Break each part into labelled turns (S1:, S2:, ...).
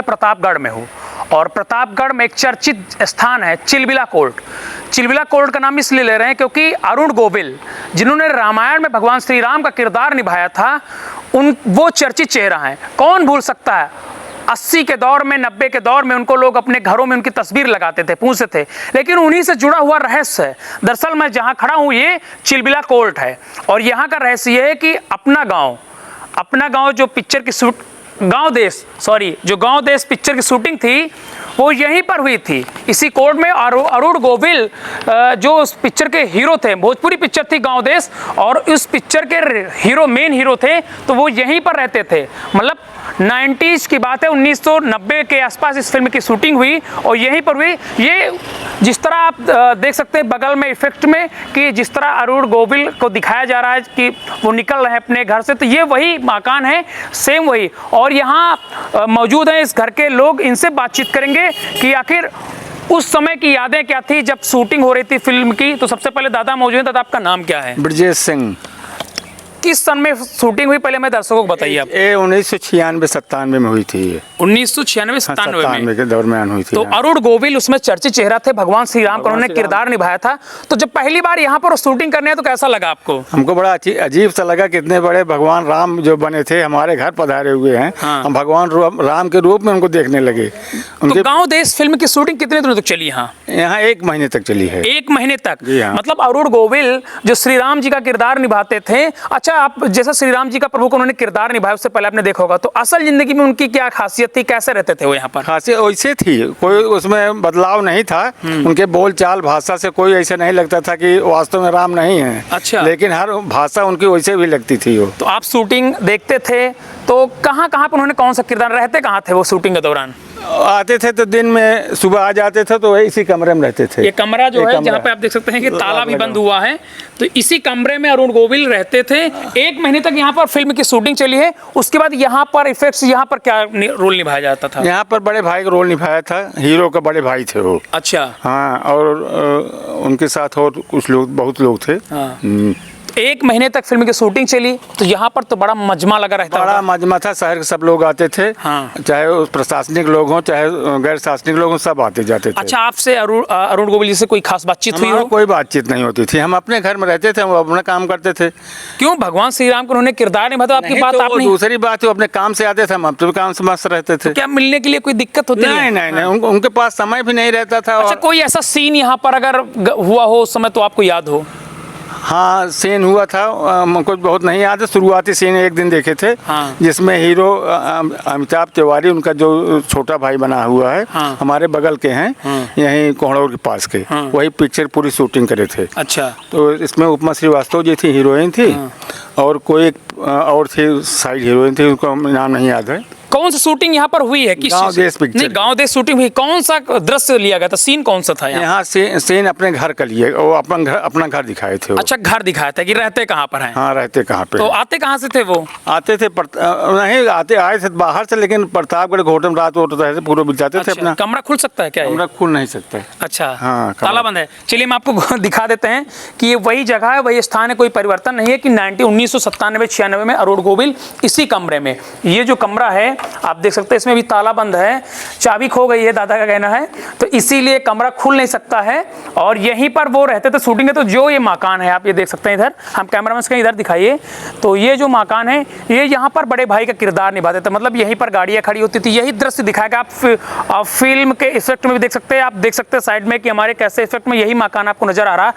S1: प्रतापगढ़ में हूँ और प्रतापगढ़ में एक चर्चित स्थान है चिलबिला कोर्ट। चिलबिला कोर्ट का नाम इसलिए ले रहे हैं क्योंकि अरुण गोविल, जिन्होंने रामायण में भगवान श्री राम का किरदार निभाया था, वो चर्चित चेहरा हैं। कौन भूल सकता है 80 के दौर में, 90 के दौर में उनको लोग अपने घरों में उनकी तस्वीर लगाते थे, पूछते थे, लेकिन उन्हीं से जुड़ा हुआ रहस्य है। दरअसल मैं जहाँ खड़ा हूँ ये चिलबिला कोर्ट है और यहाँ का रहस्य ये है कि अपना गाँव जो पिक्चर की गांव देश पिक्चर की शूटिंग थी वो यहीं पर हुई थी, इसी कोर्ट में। अरुण गोविल जो उस पिक्चर के हीरो थे, भोजपुरी पिक्चर थी गांव देश, और उस पिक्चर के मेन हीरो थे, तो वो यहीं पर रहते थे। मतलब 90s की बात है, 1990 के आसपास इस फिल्म की शूटिंग हुई और यहीं पर हुई। ये जिस तरह आप देख सकते हैं बगल में इफेक्ट में कि जिस तरह अरुण गोविल को दिखाया जा रहा है कि वो निकल रहे हैं अपने घर से, तो ये वही मकान है, सेम वही। और यहाँ मौजूद हैं इस घर के लोग, इनसे बातचीत करेंगे कि आखिर उस समय की यादें क्या थी जब शूटिंग हो रही थी फिल्म की। तो सबसे पहले दादा मौजूद हैं। दादा, आपका नाम क्या है?
S2: ब्रजेश सिंह।
S1: किस सन में शूटिंग हुई, पहले मैं दर्शकों को बताइए आप।
S2: ये 1996-97 में हुई थी।
S1: 1996-97
S2: के दरमियान हुई थी।
S1: तो अरुण गोविल उसमें चर्चित चेहरा थे, भगवान श्री राम का उन्होंने किरदार निभाया था। तो जब पहली बार यहाँ पर शूटिंग करने तो कैसा लगा आपको?
S2: हमको बड़ा अजीब सा लगा, कितने बड़े भगवान राम जो बने थे हमारे घर पधारे हुए हैं।
S1: हाँ।
S2: हम भगवान राम के रूप में उनको देखने लगे।
S1: तो गाँव देश फिल्म की शूटिंग कितने दिनों तक चली?
S2: यहाँ 1 महीने तक चली है।
S1: 1 महीने तक?
S2: हाँ।
S1: मतलब अरुण गोविल जो श्री राम जी का किरदार निभाते थे। अच्छा, आप जैसा श्री राम जी का प्रभु को उन्होंने किरदार निभाया, उससे पहले आपने देखा होगा, तो असल जिंदगी में उनकी क्या खासियत थी, कैसे रहते थे वो यहाँ पर?
S2: खासियत वैसे थी, कोई उसमें बदलाव नहीं था। उनके बोल चाल भाषा से कोई ऐसा नहीं लगता था कि वास्तव में राम नहीं है।
S1: अच्छा।
S2: लेकिन हर भाषा उनकी वैसे भी लगती थी वो।
S1: तो आप शूटिंग देखते थे तो कहाँ पर उन्होंने कौन सा किरदार, रहते कहाँ थे वो शूटिंग के दौरान?
S2: आते थे तो दिन में सुबह आ जाते थे, तो इसी कमरे में रहते थे।
S1: ये कमरा जो है जहाँ पे आप देख सकते हैं कि ताला भी बंद हुआ है, तो इसी कमरे में अरुण गोविल रहते थे। 1 महीने तक यहाँ पर फिल्म की शूटिंग चली है। उसके बाद यहाँ पर इफेक्ट्स, यहाँ पर क्या रोल निभाया जाता था? यहाँ
S2: पर बड़े भाई का रोल निभाया था, हीरो का बड़े भाई थे वो।
S1: अच्छा।
S2: हाँ, और उनके साथ और कुछ लोग, बहुत लोग थे।
S1: हाँ। 1 महीने तक फिल्म की शूटिंग चली, तो यहाँ पर तो बड़ा मजमा लगा रहता,
S2: बड़ा मजमा था। शहर के सब लोग आते थे।
S1: हाँ।
S2: चाहे प्रशासनिक लोग हों, चाहे गैर शासनिक लोग हों, सब आते जाते थे।
S1: अच्छा, आपसे अरुण गोविल जी से कोई खास बातचीत हुई हो?
S2: कोई बातचीत नहीं होती थी, हम अपने घर में रहते थे, वो अपना काम करते थे।
S1: क्यों? भगवान श्री राम को उन्होंने किरदार निभाया, तो आपकी बात आपने
S2: दूसरी बात है, अपने काम से आते थे, हम अपने काम से मस्त रहते थे।
S1: क्या मिलने के लिए कोई दिक्कत होती?
S2: नहीं, उनके पास समय भी नहीं रहता था।
S1: अच्छा, कोई ऐसा सीन यहाँ पर अगर हुआ हो उस समय तो आपको याद हो?
S2: हाँ, सीन हुआ था, हमको बहुत नहीं याद है। शुरुआती सीन एक दिन देखे थे।
S1: हाँ।
S2: जिसमें हीरो अमिताभ तिवारी, उनका जो छोटा भाई बना हुआ है। हाँ। हमारे बगल के हैं। हाँ। यहीं कोहड़ौर के पास के। हाँ। वही पिक्चर पूरी शूटिंग करे थे।
S1: अच्छा।
S2: तो इसमें उपमा श्रीवास्तव जी थी, हीरोइन थी। हाँ। और कोई और थी, साइड हीरोइन थी, उनको नाम नहीं याद है।
S1: कौन सा शूटिंग यहाँ पर हुई है?
S2: गांव देश पिक्चर।
S1: नहीं, गांव देश शूटिंग हुई। कौन सा दृश्य लिया गया था, सीन कौन सा था?
S2: यहाँ सीन अपने घर का लिए, वो अपना घर दिखाए थे।
S1: अच्छा, घर दिखाया था कि रहते कहाँ पर हैं?
S2: हाँ, रहते कहाँ पे।
S1: तो आते कहाँ से थे वो?
S2: आते थे नहीं, आए थे बाहर से, लेकिन प्रतापगढ़ होटल में रात रहते, पूरा बिताते थे अपना।
S1: कमरा खुल सकता है क्या?
S2: कमरा खुल नहीं सकता।
S1: अच्छा।
S2: हाँ,
S1: ताला बंद है। चलिए मैं आपको दिखा देते हैं कि ये वही जगह है, वही स्थान है, कोई परिवर्तन नहीं है कि 1997-96 में अरुण गोविल इसी कमरे में, ये जो कमरा है आप देख सकते हैं, इसमें भी ताला बंद है, चाबी खो गई है, दादा का कहना है, तो इसीलिए कमरा खुल नहीं सकता है। और यहीं पर वो रहते थे शूटिंग है। तो जो ये मकान है आप ये देख सकते हैं, इधर हम कैमरामैन से इधर दिखाइए, तो ये जो मकान है ये यहाँ पर बड़े भाई का किरदार निभाते थे। मतलब यहीं पर गाड़ियाँ खड़ी होती थी, यही दृश्य दिखाएगा। आप फिल्म के इफेक्ट में भी देख सकते हैं, आप देख सकते हैं साइड में कि हमारे कैसे इफेक्ट में यही मकान आपको नजर आ रहा है।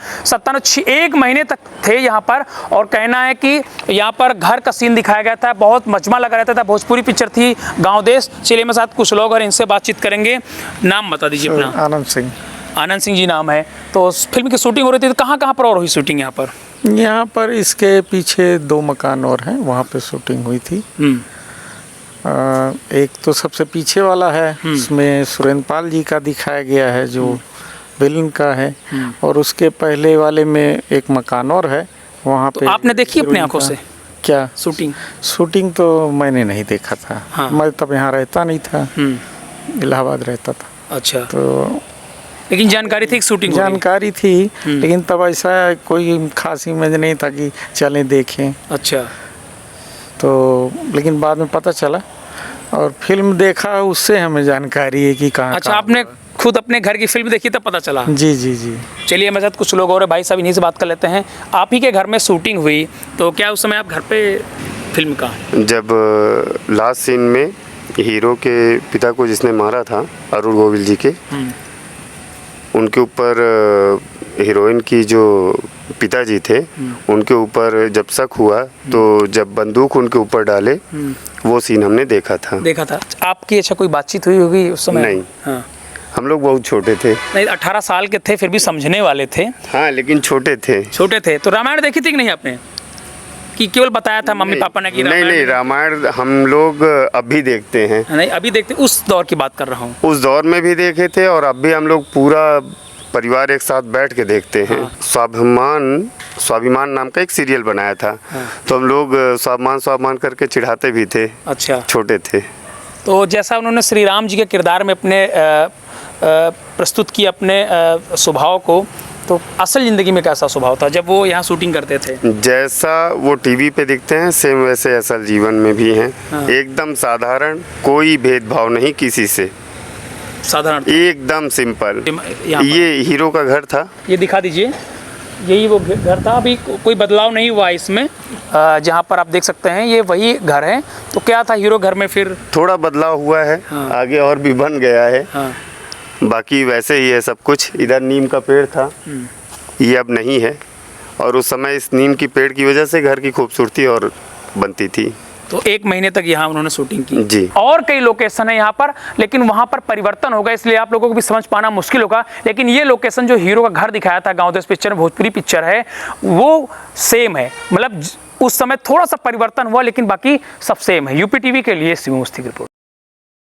S1: 1 महीने तक थे यहाँ पर, और कहना है कि यहाँ पर घर का सीन दिखाया गया था, बहुत मजमा लगा रहता था। भोजपुरी पिक्चर थी गाँव देश। चलिए मेरे साथ कुछ लोग और इनसे बातचीत करेंगे। नाम बता दीजिए अपना।
S2: आनंद सिंह।
S1: आनंद सिंह जी नाम है। तो फिल्म की शूटिंग हो रही थी, तो कहाँ कहाँ पर और हुई शूटिंग यहाँ पर?
S3: यहाँ पर इसके पीछे 2 मकान और हैं, वहाँ पे शूटिंग हुई थी। एक तो सबसे पीछे वाला है, इसमें सुरेंद्र पाल जी का दिखाया गया है जो विलन का है। और उसके पहले वाले में एक मकान और है, वहाँ पे।
S1: आपने देखी अपनी आंखों से
S3: क्या शूटिंग? तो मैंने नहीं देखा था। हाँ। मैं तब यहाँ रहता नहीं था, इलाहाबाद रहता था। अच्छा। तो
S1: लेकिन जानकारी थी, शूटिंग
S3: जानकारी थी, लेकिन तब ऐसा कोई खास इमेज नहीं था कि चलें देखें।
S1: अच्छा।
S3: तो लेकिन बाद में पता चला, और फिल्म देखा उससे हमें जानकारी है कि कहाँ
S1: अच्छा,
S3: कहाँ
S1: आपने खुद अपने घर की फिल्म देखी तब पता चला?
S3: जी जी जी।
S1: चलिए, मेरे साथ कुछ लोग और हैं, भाई साहब, इन्हीं से बात कर लेते हैं। आप ही के घर में शूटिंग हुई, तो क्या उस समय आप घर पे फिल्म का?
S4: जब लास्ट सीन में हीरो के पिता को जिसने मारा था, अरुण गोविल जी के, उनके ऊपर हीरोइन की जो पिताजी थे उनके ऊपर जब शक हुआ तो जब बंदूक उनके ऊपर डाले, वो सीन हमने देखा था।
S1: आपकी अच्छा कोई बातचीत हुई होगी उस समय?
S4: नहीं।
S1: हाँ।
S4: हम लोग बहुत छोटे थे।
S1: नहीं, 18 साल के थे, फिर भी समझने वाले थे।
S4: हाँ, लेकिन छोटे थे।
S1: तो रामायण देखी थी कि नहीं आपने? कि केवल बताया था मम्मी पापा ने कि
S4: नहीं, रामायण हम लोग अभी देखते हैं।
S1: नहीं, अभी देखते, उस दौर की बात कर रहा हूँ।
S4: उस दौर में भी देखे थे और अब भी हम लोग पूरा परिवार एक साथ बैठ के देखते हैं। स्वाभिमान नाम का एक सीरियल बनाया था। तो हम लोग स्वाभिमान करके चिढ़ाते भी थे।
S1: अच्छा।
S4: छोटे थे।
S1: तो जैसा उन्होंने श्री राम जी के किरदार में अपने प्रस्तुत किया अपने स्वभाव को, तो असल ज़िंदगी में कैसा स्वभाव था जब वो यहाँ शूटिंग करते थे?
S4: जैसा वो टीवी पे दिखते हैं सेम वैसे असल जीवन में भी हैं। एकदम साधारण, कोई भेदभाव नहीं किसी से,
S1: साधारण,
S4: एकदम सिंपल। ये हीरो का घर था।
S1: ये दिखा दीजिए, यही वो घर था। अभी कोई बदलाव नहीं हुआ इसमें, जहाँ पर आप देख सकते हैं ये वही घर है। तो क्या था हीरो घर में? फिर
S4: थोड़ा बदलाव हुआ है। आगे और भी बन गया है। बाकी वैसे ही है सब कुछ। इधर नीम का पेड़ था, ये अब नहीं है, और उस समय इस नीम की पेड़ की वजह से घर की खूबसूरती और बनती थी।
S1: तो 1 महीने तक यहाँ उन्होंने शूटिंग की
S4: जी।
S1: और कई लोकेशन है यहाँ पर, लेकिन वहाँ पर परिवर्तन होगा, इसलिए आप लोगों को भी समझ पाना मुश्किल होगा। लेकिन ये लोकेशन जो हीरो का घर दिखाया था गाँव देश पिक्चर में, भोजपुरी पिक्चर है, वो सेम है। मतलब उस समय थोड़ा सा परिवर्तन हुआ, लेकिन बाकी सब सेम है। यूपी टीवी के लिए शिव मुस्ती की रिपोर्ट।